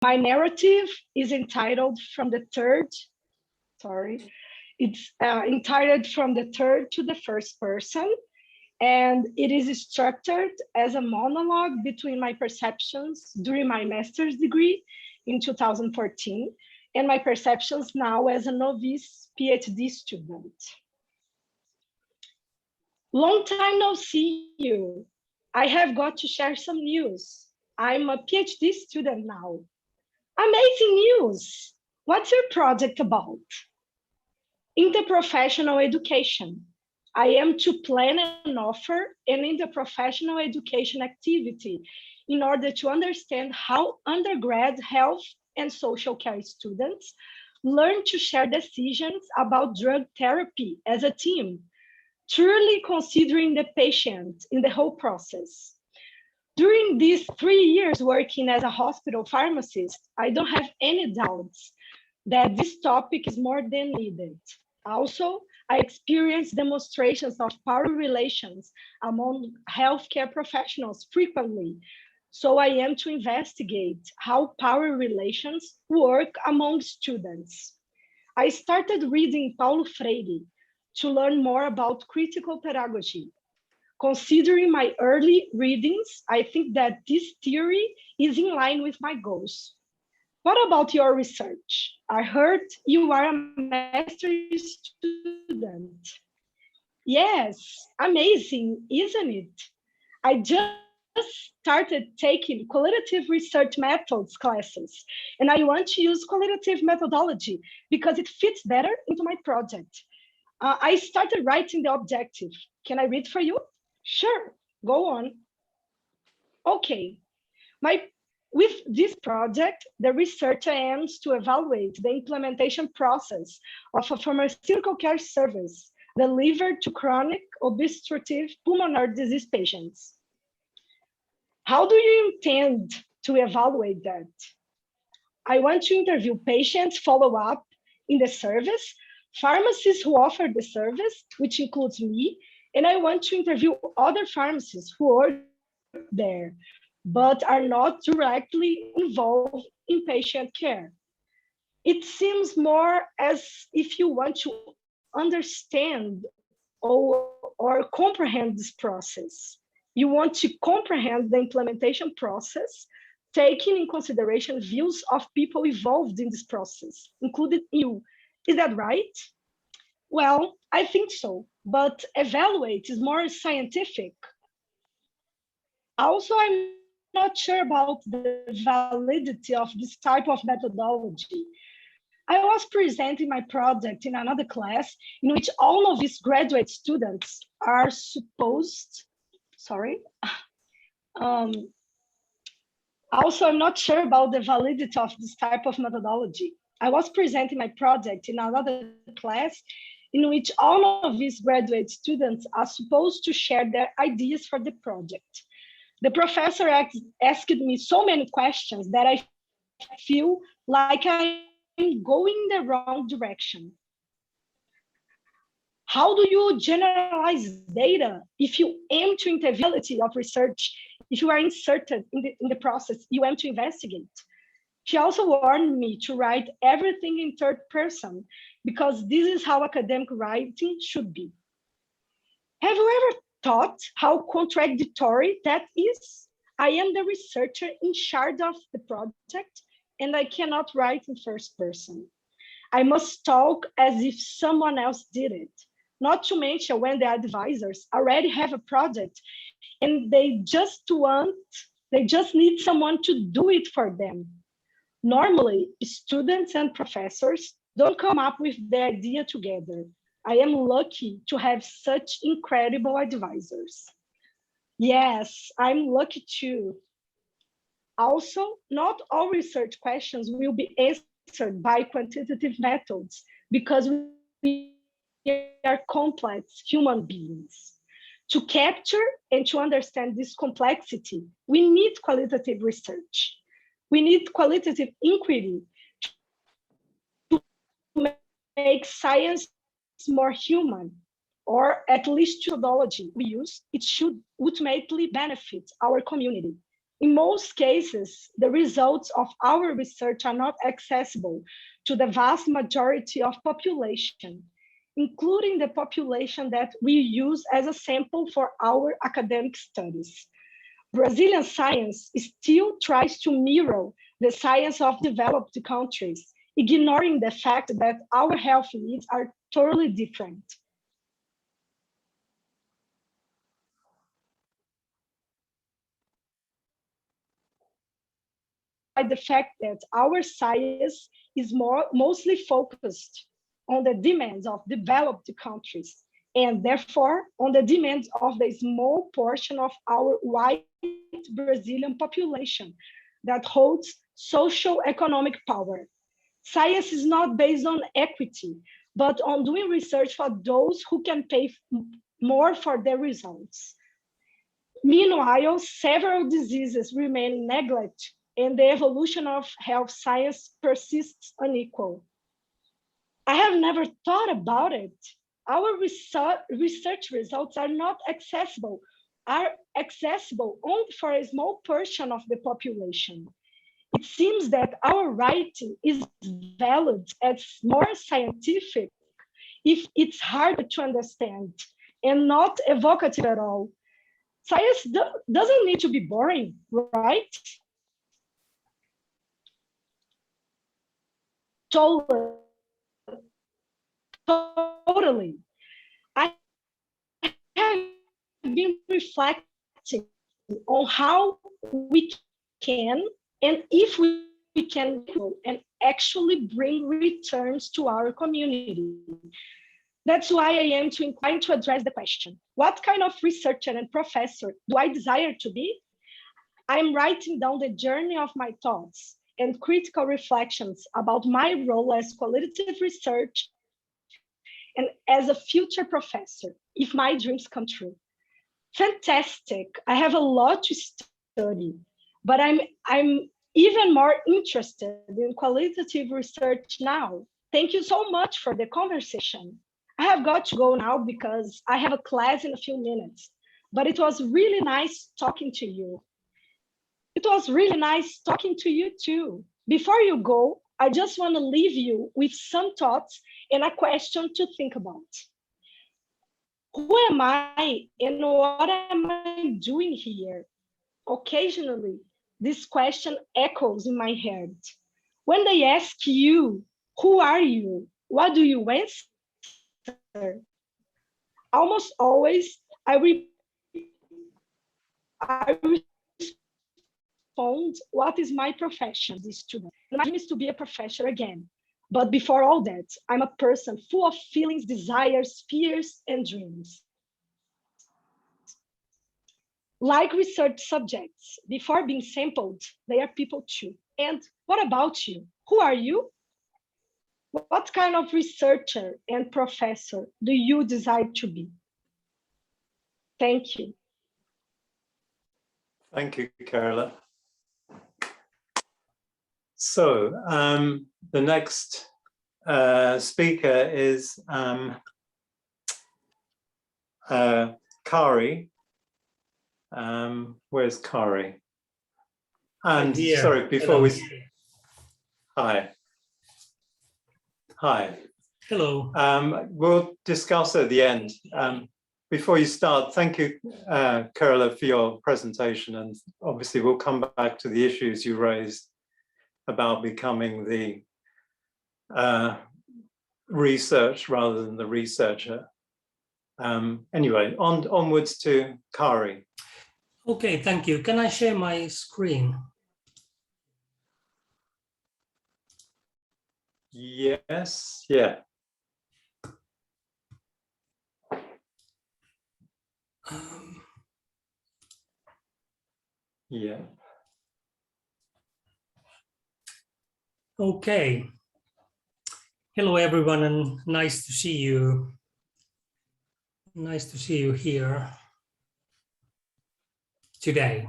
My narrative is entitled from the third, sorry, it's entitled from the third to the first person, and it is structured as a monologue between my perceptions during my master's degree in 2014 and my perceptions now as a novice PhD student. Long time no see you. I have got to share some news. I'm a PhD student now. Amazing news! What's your project about? Interprofessional education. I am to plan and offer an interprofessional education activity in order to understand how undergrad health and social care students learn to share decisions about drug therapy as a team, truly considering the patient in the whole process. During these 3 years working as a hospital pharmacist, I don't have any doubts that this topic is more than needed. Also, I experienced demonstrations of power relations among healthcare professionals frequently, so I am to investigate how power relations work among students. I started reading Paulo Freire to learn more about critical pedagogy. Considering my early readings, I think that this theory is in line with my goals. What about your research? I heard you are a master's student. Yes, amazing, isn't it? I just started taking qualitative research methods classes, and I want to use qualitative methodology because it fits better into my project. I started writing the objective. Can I read for you? Sure, go on. Okay, my with this project, the researcher aims to evaluate the implementation process of a pharmaceutical care service delivered to chronic obstructive pulmonary disease patients. How do you intend to evaluate that? I want to interview patients, follow up in the service, pharmacists who offer the service, which includes me, and I want to interview other pharmacists who work there, but are not directly involved in patient care. It seems more as if you want to understand or comprehend this process. You want to comprehend the implementation process, taking in consideration views of people involved in this process, including you. Is that right? Well, I think so, but evaluate is more scientific. Also, I'm not sure about the validity of this type of methodology. I was presenting my project in another class in which all novice graduate students are supposed, sorry. Um, Also, I'm not sure about the validity of this type of methodology. I was presenting my project in another class in which all novice graduate students are supposed to share their ideas for the project. The professor asked me so many questions that I feel like I'm going in the wrong direction. How do you generalize data if you aim to interview of research, if you are inserted in the process you aim to investigate? She also warned me to write everything in third person because this is how academic writing should be. Have you ever thought how contradictory that is? I am the researcher in charge of the project and I cannot write in first person. I must talk as if someone else did it. Not to mention when the advisors already have a project and they just need someone to do it for them. Normally, students and professors don't come up with the idea together. I am lucky to have such incredible advisors. Yes, I'm lucky too. Also, not all research questions will be answered by quantitative methods because we are complex human beings. To capture and to understand this complexity, we need qualitative research. We need qualitative inquiry to make science more human, or at least to methodology we use. It should ultimately benefit our community. In most cases, the results of our research are not accessible to the vast majority of population, including the population that we use as a sample for our academic studies. Brazilian science still tries to mirror the science of developed countries, ignoring the fact that our health needs are totally different. By the fact that our science is mostly focused on the demands of developed countries, and therefore on the demands of the small portion of our white Brazilian population that holds social economic power. Science is not based on equity, but on doing research for those who can pay more for their results. Meanwhile, several diseases remain neglected and the evolution of health science persists unequal. I have never thought about it. Our research results are not accessible, are accessible only for a small portion of the population. It seems that our writing is valued as more scientific if it's harder to understand and not evocative at all. Science doesn't need to be boring, right? Totally. I have been reflecting on how we can, and if we can, and actually bring returns to our community. That's why I am inclined to address the question, what kind of researcher and professor do I desire to be? I'm writing down the journey of my thoughts and critical reflections about my role as qualitative research and as a future professor, if my dreams come true. Fantastic. I have a lot to study, but I'm even more interested in qualitative research now. Thank you so much for the conversation. I have got to go now because I have a class in a few minutes, but it was really nice talking to you. It was really nice talking to you too. Before you go, I just want to leave you with some thoughts and a question to think about. Who am I and what am I doing here? Occasionally, this question echoes in my head. When they ask you, who are you? What do you answer? Almost always, I respond, what is my profession? This student. My dream is to be a professor again. But before all that, I'm a person full of feelings, desires, fears, and dreams. Like research subjects, before being sampled, they are people too. And what about you? Who are you? What kind of researcher and professor do you desire to be? Thank you. Thank you, Kirla. So the next speaker is Kari. Where's Kari? And sorry, before we... Hi. Hi. Hello. We'll discuss at the end. Before you start, thank you, Kirla, for your presentation. And obviously we'll come back to the issues you raised about becoming the research rather than the researcher. Anyway, onwards to Kari. Okay, thank you. Can I share my screen? Yes, yeah. Yeah. Okay. Hello, everyone, and nice to see you. Nice to see you here today.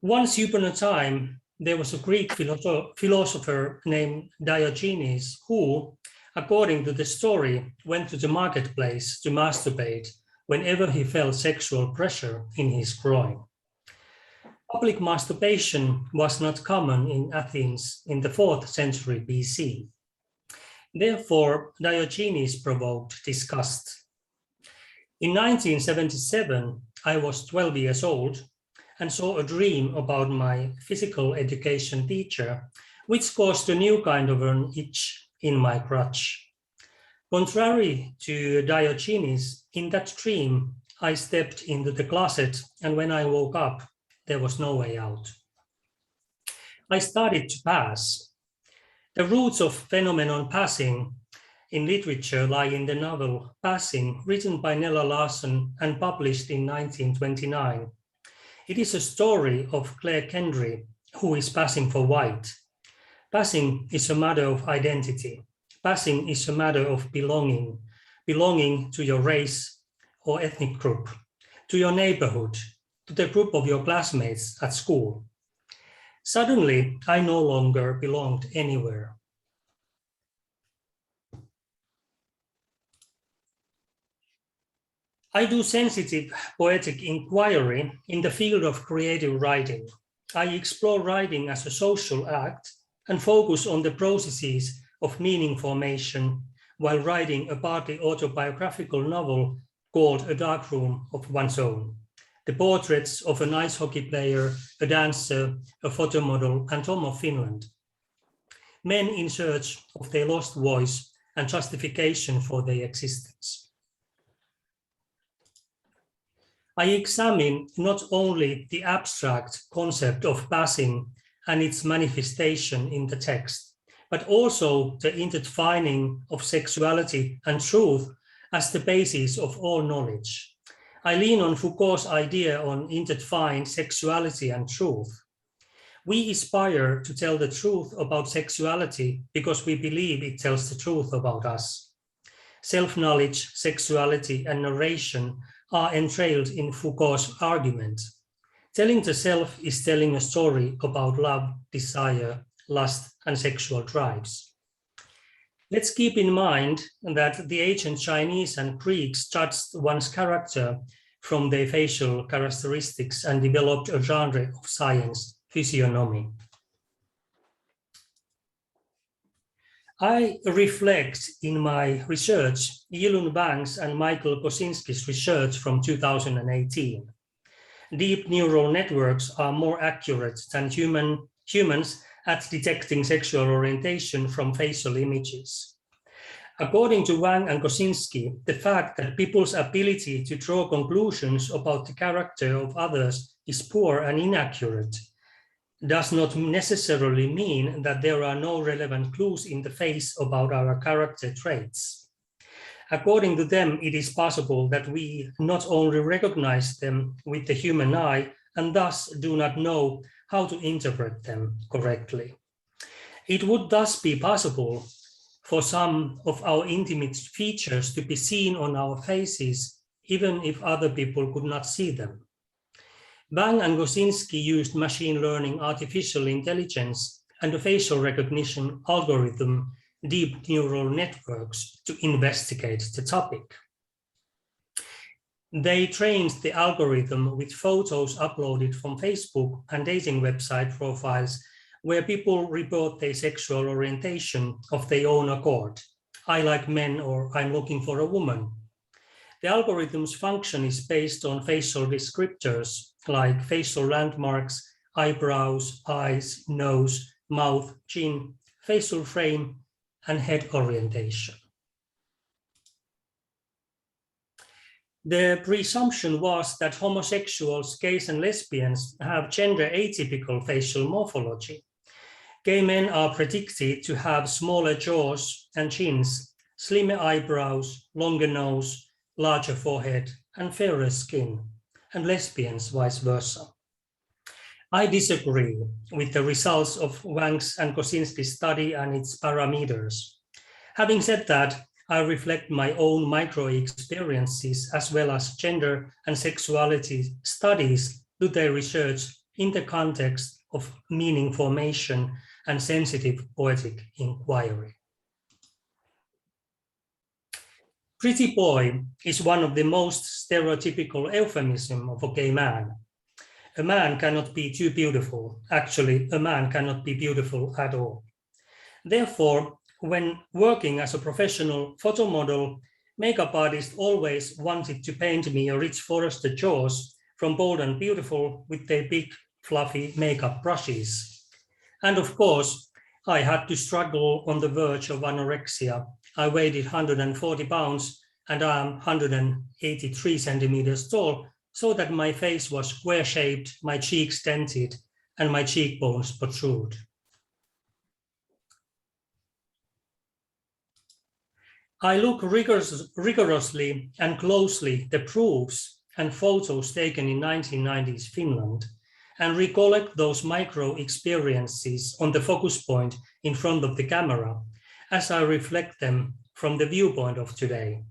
Once upon a time, there was a Greek philosopher named Diogenes who, according to the story, went to the marketplace to masturbate whenever he felt sexual pressure in his groin. Public masturbation was not common in Athens in the 4th century BC. Therefore, Diogenes provoked disgust. In 1977, I was 12 years old and saw a dream about my physical education teacher, which caused a new kind of an itch in my crotch. Contrary to Diogenes, in that dream, I stepped into the closet, and when I woke up, there was no way out. I started to pass. The roots of phenomenon passing in literature lie in the novel Passing, written by Nella Larsen and published in 1929. It is a story of Claire Kendry, who is passing for white. Passing is a matter of identity. Passing is a matter of belonging, belonging to your race or ethnic group, to your neighborhood, to the group of your classmates at school. Suddenly, I no longer belonged anywhere. I do sensitive poetic inquiry in the field of creative writing. I explore writing as a social act and focus on the processes of meaning formation while writing a partly autobiographical novel called A Dark Room of One's Own. The portraits of an ice hockey player, a dancer, a photo model, and Tom of Finland. Men in search of their lost voice and justification for their existence. I examine not only the abstract concept of passing and its manifestation in the text, but also the intertwining of sexuality and truth as the basis of all knowledge. I lean on Foucault's idea on intertwined sexuality and truth. We aspire to tell the truth about sexuality because we believe it tells the truth about us. Self-knowledge, sexuality, and narration are entrailed in Foucault's argument. Telling the self is telling a story about love, desire, lust, and sexual drives. Let's keep in mind that the ancient Chinese and Greeks judged one's character from their facial characteristics and developed a genre of science, physiognomy. I reflect in my research Yilun Wang's and Michael Kosinski's research from 2018. Deep neural networks are more accurate than humans at detecting sexual orientation from facial images. According to Wang and Kosinski, the fact that people's ability to draw conclusions about the character of others is poor and inaccurate does not necessarily mean that there are no relevant clues in the face about our character traits. According to them, it is possible that we not only recognize them with the human eye and thus do not know how to interpret them correctly. It would thus be possible for some of our intimate features to be seen on our faces, even if other people could not see them. Wang and Kosinski used machine learning, artificial intelligence, and a facial recognition algorithm, deep neural networks, to investigate the topic. They trained the algorithm with photos uploaded from Facebook and dating website profiles where people report their sexual orientation of their own accord. I like men, or I'm looking for a woman. The algorithm's function is based on facial descriptors like facial landmarks, eyebrows, eyes, nose, mouth, chin, facial frame, and head orientation. The presumption was that homosexuals, gays, and lesbians have gender atypical facial morphology. Gay men are predicted to have smaller jaws and chins, slimmer eyebrows, longer nose, larger forehead, and fairer skin, and lesbians vice versa. I disagree with the results of Wang's and Kosinski's study and its parameters. Having said that, I reflect my own micro-experiences as well as gender and sexuality studies to their research in the context of meaning formation and sensitive poetic inquiry. Pretty boy is one of the most stereotypical euphemisms of a gay man. A man cannot be too beautiful. Actually, a man cannot be beautiful at all. Therefore, when working as a professional photo model, makeup artists always wanted to paint me a rich forested jaws from Bold and Beautiful with their big, fluffy makeup brushes. And of course, I had to struggle on the verge of anorexia. I weighed 140 pounds and I'm 183 centimeters tall, so that my face was square-shaped, my cheeks dented, and my cheekbones protrude. I look rigorously and closely the proofs and photos taken in 1990s Finland and recollect those micro experiences on the focus point in front of the camera as I reflect them from the viewpoint of today.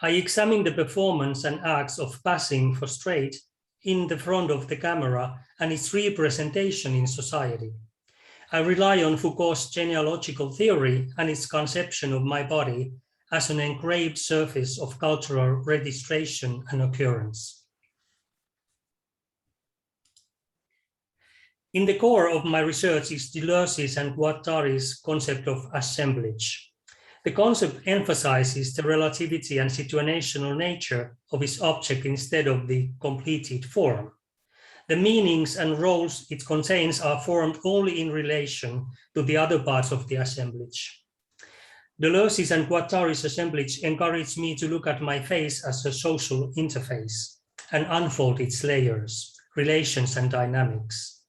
I examine the performance and acts of passing for straight in the front of the camera and its representation in society. I rely on Foucault's genealogical theory and its conception of my body as an engraved surface of cultural registration and occurrence. In the core of my research is Deleuze's and Guattari's concept of assemblage. The concept emphasizes the relativity and situational nature of its object instead of the completed form. The meanings and roles it contains are formed only in relation to the other parts of the assemblage. Deleuze's and Guattari's assemblage encouraged me to look at my face as a social interface and unfold its layers, relations, and dynamics.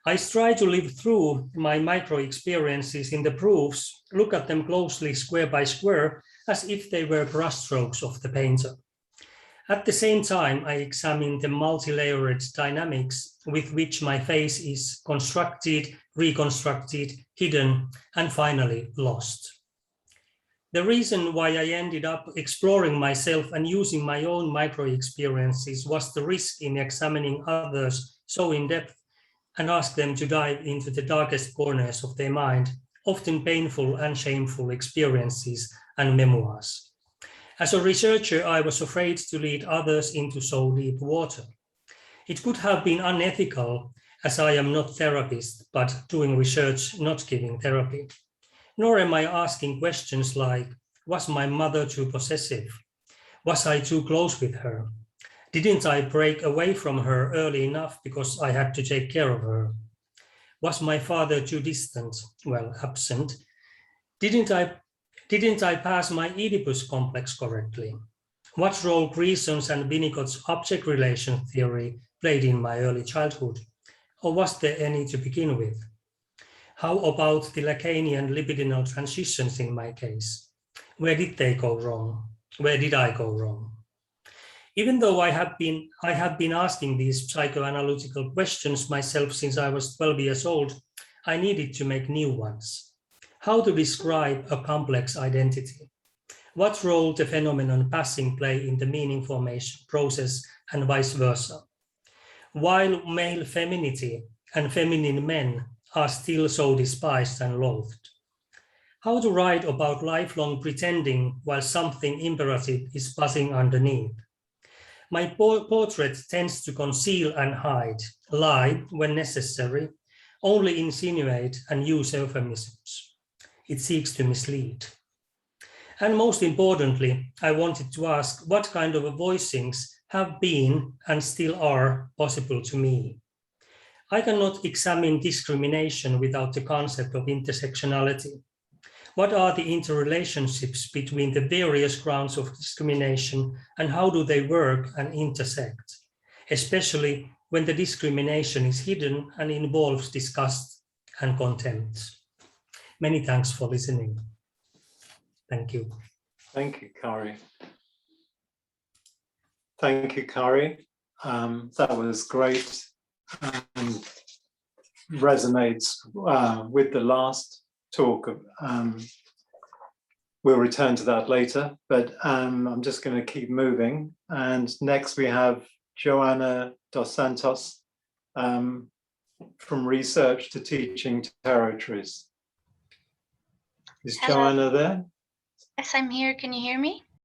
I strive to live through my micro experiences in the proofs, look at them closely square by square, as if they were brushstrokes of the painter. At the same time, I examine the multi-layered dynamics with which my face is constructed, reconstructed, hidden, and finally lost. The reason why I ended up exploring myself and using my own micro experiences was the risk in examining others so in depth and ask them to dive into the darkest corners of their mind, often painful and shameful experiences and memoirs. As a researcher, I was afraid to lead others into so deep water. It could have been unethical, as I am not a therapist, but doing research, not giving therapy. Nor am I asking questions like, was my mother too possessive? Was I too close with her? Didn't I break away from her early enough because I had to take care of her? Was my father too distant, well, absent? Didn't I pass my Oedipus complex correctly? What role Grison's and Winnicott's object relation theory played in my early childhood? Or was there any to begin with? How about the Lacanian libidinal transitions in my case? Where did they go wrong? Where did I go wrong? Even though I have been asking these psychoanalytical questions myself since I was 12 years old, I needed to make new ones. How to describe a complex identity? What role the phenomenon passing play in the meaning formation process and vice versa? While male femininity and feminine men are still so despised and loathed. How to write about lifelong pretending while something imperative is buzzing underneath? My portrait tends to conceal and hide, lie when necessary, only insinuate and use euphemisms. It seeks to mislead. And most importantly, I wanted to ask what kind of voicings have been and still are possible to me. I cannot examine discrimination without the concept of intersectionality. What are the interrelationships between the various grounds of discrimination and how do they work and intersect, especially when the discrimination is hidden and involves disgust and contempt? Many thanks for listening. Thank you. Thank you, Kari. Thank you, Kari. That was great. Resonates with the last talk. We'll return to that later, but I'm just going to keep moving. And next we have Joanna Dos Santos from research to teaching territories. Is Hello. Joanna there? Yes, I'm here. Can you hear me?